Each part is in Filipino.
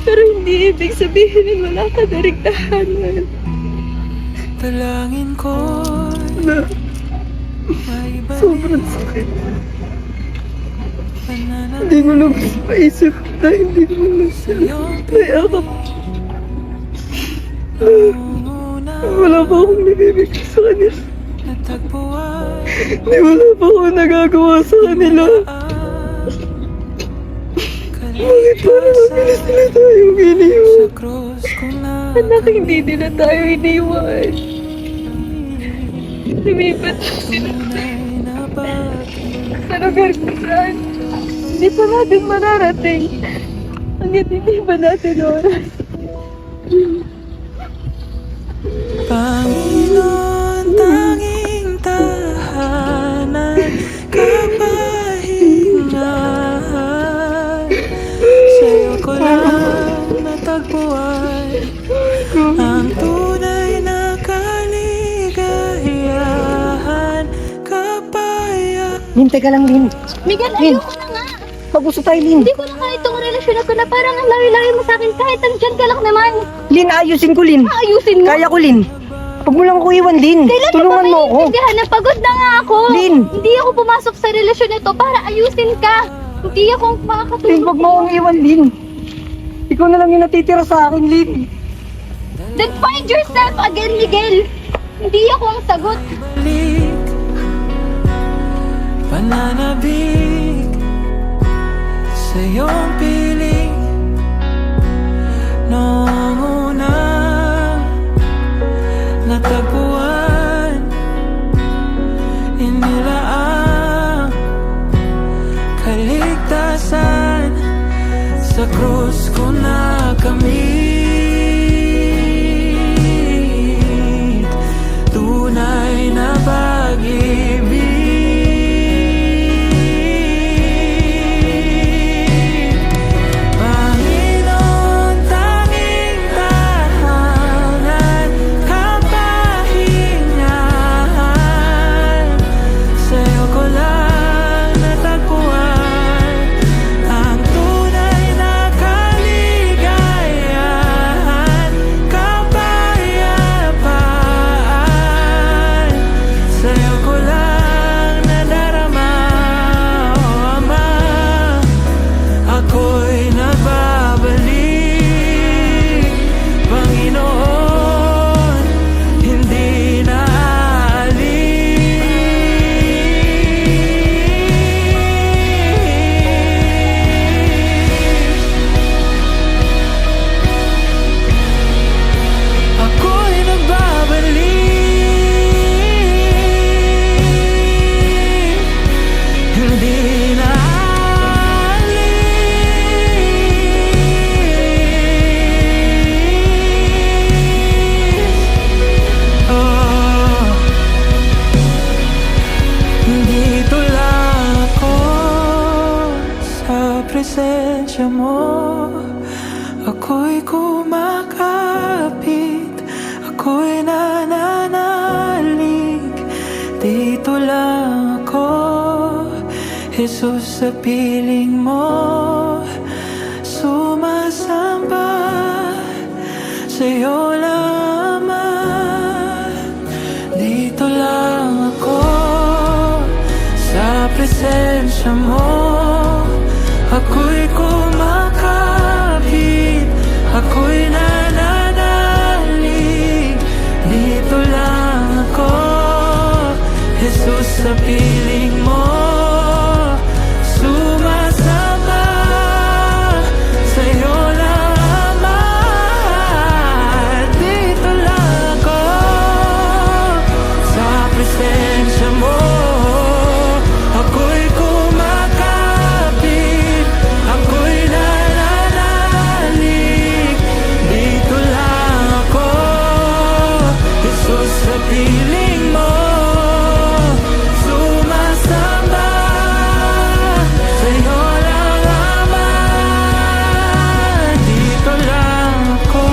Pero hindi ibig sabihin na wala ka na rin tahanan. Dalangin ko Na, sobrang sakit. Hindi ko lang maisip na hindi mo na sila nayakap. Wala pa akong nabibigay sa kanila. Hindi wala pa akong nagagawa sa kanila. Bakit parang mabilis nila tayong iniwan? Anak, hindi nila tayo iniwan. Lumipat sila sa lugar kung saan hindi pa natin mararating. Hanggat hindi pa natin oras. Panginoon, tanging tahanan, kapahingahan. Sa'yo ko lang natagpuan ang tunay na kaligayahan, kapayapaan. Lin, teka lang, Lin. Miguel, Lin. ayoko na nga. Mag-usap tayo, Lin. Hindi ko na kaya itong relasyon na to na parang ang layo-layo mo sa akin kahit andyan ka lang naman. Lin, ayusin ko, Lin. Ayusin mo. Kaya ko, Lin. Huwag mo lang ako iwan, Lin. Kailan Tulungan mo ako. Kailan na pagod na nga ako. Lin. Hindi ako pumasok sa relasyon na to para ayusin ka. Hindi ako Lin, makakatulong. huwag mo akong iwan, Lin. Ikaw na lang yung natitira sa akin, Lin. Then find yourself again, Miguel. Hindi ako ang sagot. Balik, pananabik sa iyong piling noong unang natagpuan. Inilaang kaligtasan, sa krus ko nakamit tunay na pag-ibig. Panginoon, tanging tahanan, kapahingahan. Sa'yo ko lang natagpuan ang tunay na kaligayahan, kapayapaan. Sa'yo ko lang nadarama, o Ama. Ako'y nagbabalik, Panginoon, hindi na aalis. Ako'y nagbabalik, hindi na aalis. Oh, dito lang ako sa presensya mo. Ako'y kumakapit, ako'y nananalig. Dito lang ako, Jesus, sa piling mo. Sumasamba sa'yo lang, Ama. Dito lang ako sa presensya mo. Ako'y kumakapit, ako'y nananalig. Dito lang ako, Jesus, sa piling mo. Sumasama sa'yo lang, Ama. Dito lang ako sa presensya mo. Ako'y kumakapit, ako'y nananalig. Dito lang ako, Jesus, sa piling mo. Sumasamba sa'yo lang, Ama. Dito lang ako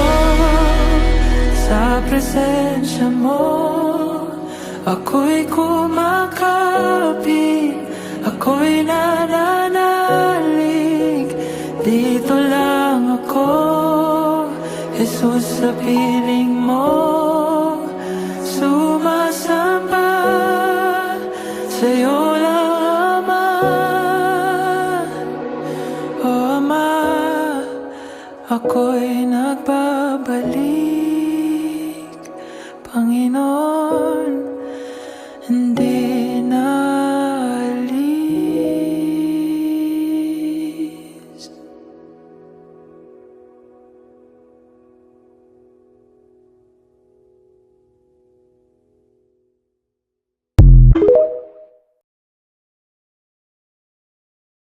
sa presensya mo. Ako'y kumakapit, ako'y nananalig. Dito sa piling mo, sumasamba sa'yo lang, Ama. O Ama, ako'y nagbabalik, Panginoon.